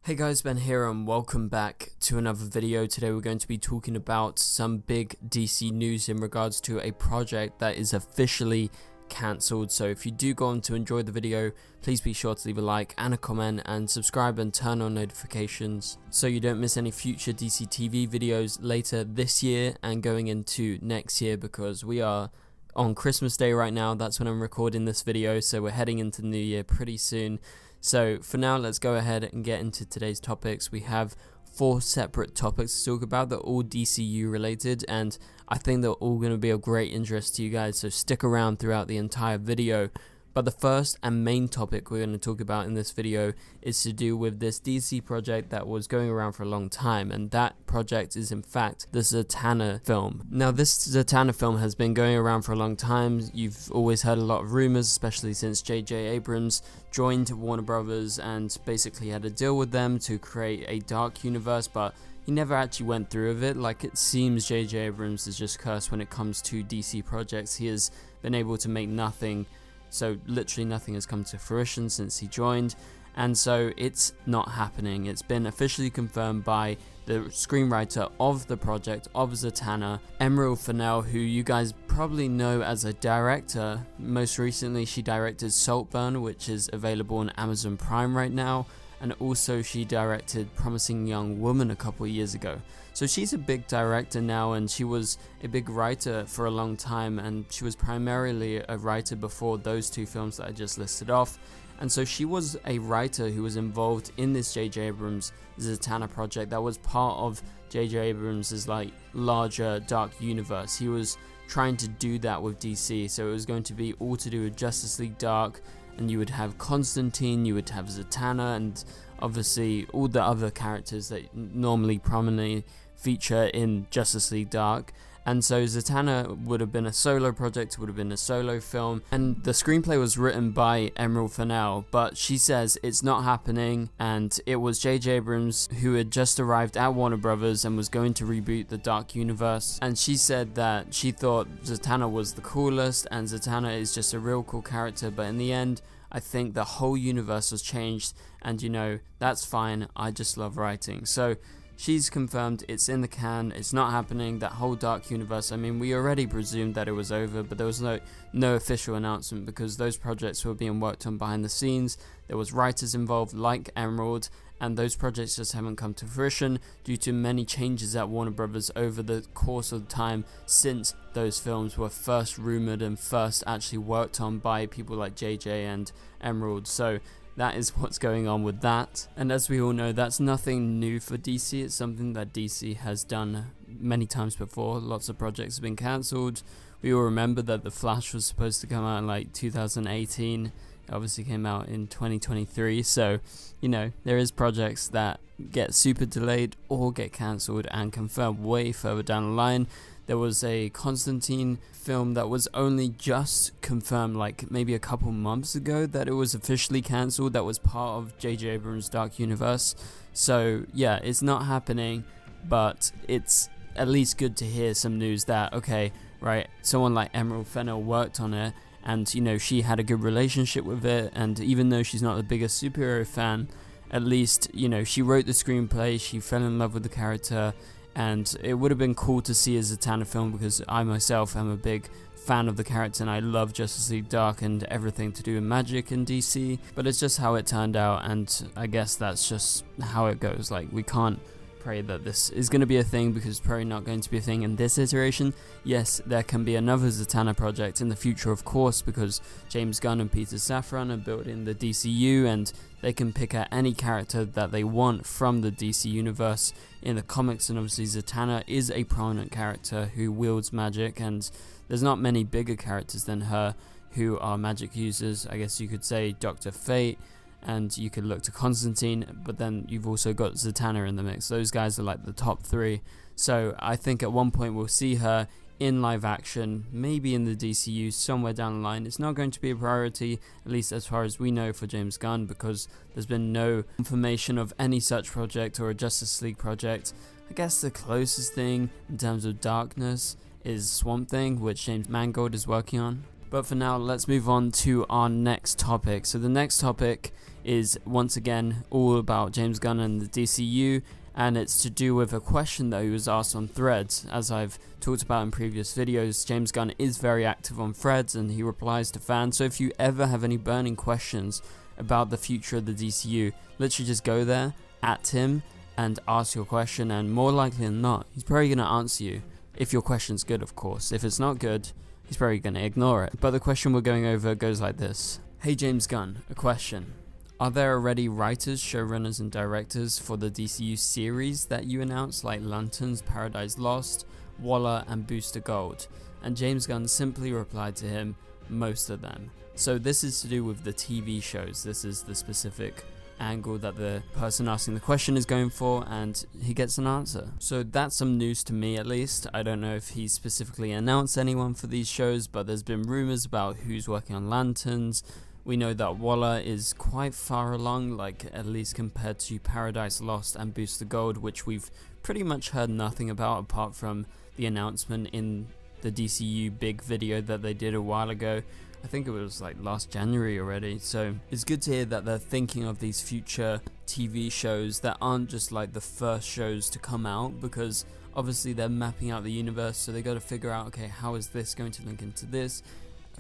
Hey guys, Ben here and welcome back to another video. Today we're going to be talking about some big DC news in regards to a project that is officially cancelled. So if you do go on to enjoy the video, please be sure to leave a like and a comment and subscribe and turn on notifications so you don't miss any future DCTV videos later this year and going into next year, because we are on Christmas Day right now. That's when I'm recording this video, so we're heading into the new year pretty soon. So for now, let's go ahead and get into today's topics. We have 4 separate topics to talk about. They're all DCU related, and I think they're all going to be of great interest to you guys, so stick around throughout the entire video. But the first and main topic we're going to talk about in this video is to do with this DC project that was going around for a long time, and that project is in fact the Zatanna film. Now this Zatanna film has been going around for a long time. You've always heard a lot of rumors, especially since J.J. Abrams joined Warner Brothers and basically had a deal with them to create a dark universe, but he never actually went through with it. Like, it seems J.J. Abrams is just cursed when it comes to DC projects. He has been able to make nothing. So literally nothing has come to fruition since he joined, and so it's not happening. It's been officially confirmed by the screenwriter of the project of Zatanna, Emerald Fennell, who you guys probably know as a director. Most recently she directed Saltburn, which is available on Amazon Prime right now, and also she directed Promising Young Woman a couple of years ago. So she's a big director now, and she was a big writer for a long time, and she was primarily a writer before those 2 films that I just listed off. And so she was a writer who was involved in this J.J. Abrams Zatanna project that was part of J.J. Abrams' like larger dark universe. He was trying to do that with DC, so it was going to be all to do with Justice League Dark, and you would have Constantine, you would have Zatanna, and obviously all the other characters that normally prominently feature in Justice League Dark. And so Zatanna would have been a solo project, would have been a solo film, and the screenplay was written by Emerald Fennell, but she says it's not happening, and it was J.J. Abrams who had just arrived at Warner Brothers and was going to reboot the Dark Universe, and she said that she thought Zatanna was the coolest, and Zatanna is just a real cool character, but in the end, I think the whole universe was changed, and you know, that's fine. I just love writing. So she's confirmed it's in the can, it's not happening, that whole dark universe. I mean, we already presumed that it was over, but there was no official announcement because those projects were being worked on behind the scenes. There was writers involved like Emerald, and those projects just haven't come to fruition due to many changes at Warner Brothers over the course of time since those films were first rumored and first actually worked on by people like JJ and Emerald. So that is what's going on with that. And as we all know, that's nothing new for DC. It's something that DC has done many times before. Lots of projects have been cancelled. We all remember that The Flash was supposed to come out in like 2018. It obviously came out in 2023. So, you know, there is projects that get super delayed or get cancelled and confirmed way further down the line. There was a Constantine film that was only just confirmed like maybe a couple months ago that it was officially cancelled. That was part of J.J. Abrams' Dark Universe. So yeah, it's not happening, but it's at least good to hear some news that, okay, right, someone like Emerald Fennell worked on it, and you know, she had a good relationship with it, and even though she's not the biggest superhero fan, at least, you know, she wrote the screenplay, she fell in love with the character. And it would have been cool to see a Zatanna film because I myself am a big fan of the character and I love Justice League Dark and everything to do with magic in DC. But it's just how it turned out, and I guess that's just how it goes. Like, we can't pray that this is going to be a thing because it's probably not going to be a thing in this iteration. Yes, there can be another Zatanna project in the future, of course, because James Gunn and Peter Safran are building the DCU, and they can pick out any character that they want from the DC universe in the comics, and obviously Zatanna is a prominent character who wields magic, and there's not many bigger characters than her who are magic users. I guess you could say Dr. Fate, and you could look to Constantine, but then you've also got Zatanna in the mix. Those guys are like the top 3. So I think at one point we'll see her in live action, maybe in the DCU somewhere down the line. It's not going to be a priority, at least as far as we know, for James Gunn, because there's been no confirmation of any such project or a Justice League project. I guess the closest thing in terms of darkness is Swamp Thing, which James Mangold is working on. But for now, let's move on to our next topic. So the next topic is once again all about James Gunn and the DCU, and it's to do with a question that he was asked on Threads. As I've talked about in previous videos, James Gunn is very active on Threads and he replies to fans, so if you ever have any burning questions about the future of the DCU, literally just go there, at him, and ask your question, and more likely than not, he's probably going to answer you, if your question's good, of course. If it's not good, he's probably going to ignore it. But the question we're going over goes like this. Hey James Gunn, a question. Are there already writers, showrunners, and directors for the DCU series that you announced, like Lanterns, Paradise Lost, Waller, and Booster Gold? And James Gunn simply replied to him, most of them. So this is to do with the TV shows. This is the specific angle that the person asking the question is going for, and he gets an answer. So that's some news to me, at least. I don't know if he specifically announced anyone for these shows, but there's been rumors about who's working on Lanterns. We know that Waller is quite far along, like at least compared to Paradise Lost and Booster Gold, which we've pretty much heard nothing about apart from the announcement in the DCU big video that they did a while ago. I think it was like last January already. So it's good to hear that they're thinking of these future TV shows that aren't just like the first shows to come out, because obviously they're mapping out the universe, so they got to figure out, okay, how is this going to link into this?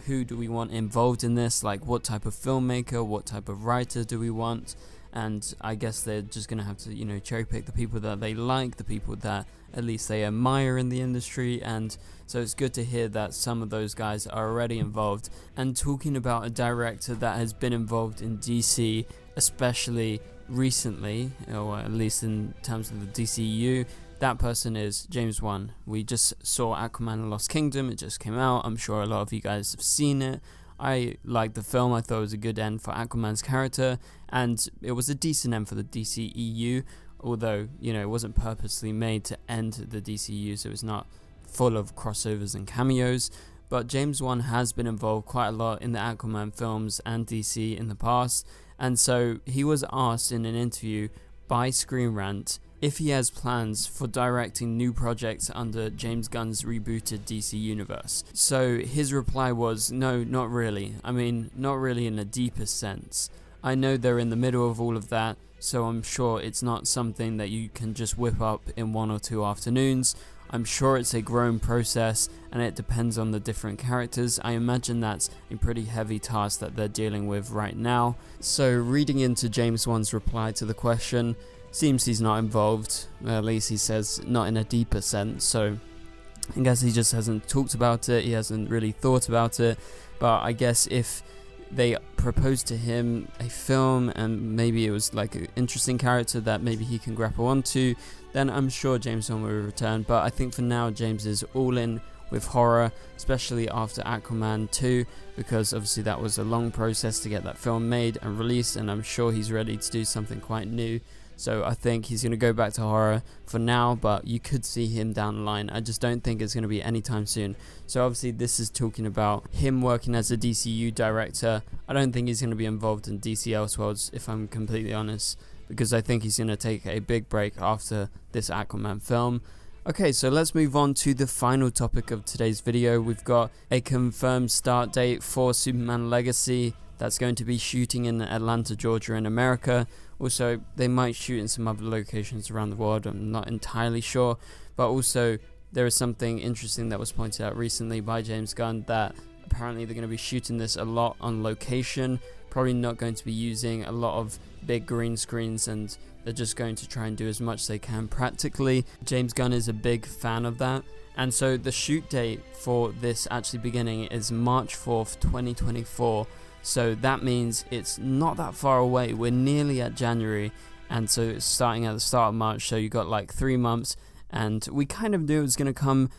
Who do we want involved in this? Like, what type of filmmaker, what type of writer do we want? And I guess they're just going to have to, you know, cherry pick the people that they like, the people that at least they admire in the industry. And so it's good to hear that some of those guys are already involved. And talking about a director that has been involved in DC, especially recently, or at least in terms of the DCEU, that person is James Wan. We just saw Aquaman and Lost Kingdom. It just came out. I'm sure a lot of you guys have seen it. I liked the film. I thought it was a good end for Aquaman's character, and it was a decent end for the DCEU, although, you know, it wasn't purposely made to end the DCEU, so it's not full of crossovers and cameos. But James Wan has been involved quite a lot in the Aquaman films and DC in the past, and so he was asked in an interview by Screen Rant if he has plans for directing new projects under James Gunn's rebooted DC universe. So his reply was, no, not really. I mean, not really in a deeper sense. I know they're in the middle of all of that, so I'm sure it's not something that you can just whip up in 1 or 2 afternoons. I'm sure it's a growing process, and it depends on the different characters. I imagine that's a pretty heavy task that they're dealing with right now. So reading into James Wan's reply to the question, seems he's not involved. At least he says not in a deeper sense, so I guess he just hasn't talked about it, he hasn't really thought about it. But I guess if they proposed to him a film and maybe it was like an interesting character that maybe he can grapple onto, then I'm sure James Wan will return. But I think for now James is all in with horror, especially after Aquaman 2, because obviously that was a long process to get that film made and released, and I'm sure he's ready to do something quite new. So I think he's going to go back to horror for now, but you could see him down the line. I just don't think it's going to be anytime soon. So obviously this is talking about him working as a DCU director. I don't think he's going to be involved in DC Elseworlds, if I'm completely honest, because I think he's going to take a big break after this Aquaman film. Okay, so let's move on to the final topic of today's video. We've got a confirmed start date for Superman Legacy. That's going to be shooting in Atlanta, Georgia in America. Also, they might shoot in some other locations around the world, I'm not entirely sure. But also, there is something interesting that was pointed out recently by James Gunn, that apparently they're going to be shooting this a lot on location, probably not going to be using a lot of big green screens, and they're just going to try and do as much as they can practically. James Gunn is a big fan of that. And so the shoot date for this actually beginning is March 4th, 2024. So that means it's not that far away. We're nearly at January, and so it's starting at the start of March, so you got like 3 months, and we kind of knew it was going to come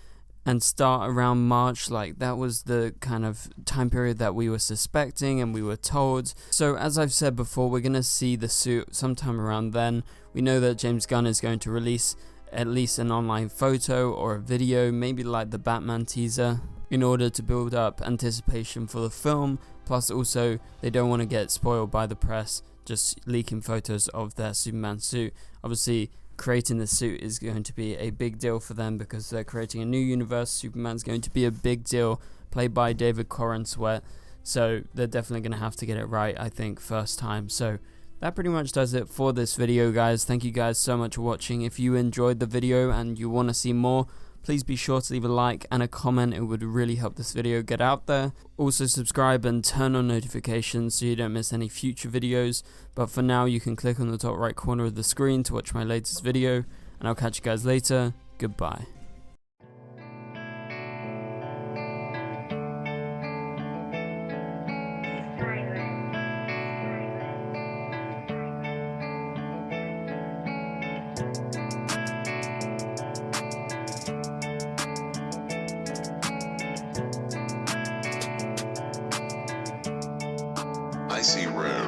and start around March. Like, that was the kind of time period that we were suspecting and we were told. So as I've said before, we're going to see the suit sometime around then. We know that James Gunn is going to release at least an online photo or a video, maybe like the Batman teaser, in order to build up anticipation for the film. Plus also, they don't want to get spoiled by the press just leaking photos of their Superman suit. Obviously, creating the suit is going to be a big deal for them because they're creating a new universe. Superman's going to be a big deal, played by David Corenswet. So they're definitely going to have to get it right, I think, first time. So that pretty much does it for this video, guys. Thank you guys so much for watching. If you enjoyed the video and you want to see more, please be sure to leave a like and a comment. It would really help this video get out there. Also subscribe and turn on notifications so you don't miss any future videos. But for now, you can click on the top right corner of the screen to watch my latest video, and I'll catch you guys later. Goodbye. I see red.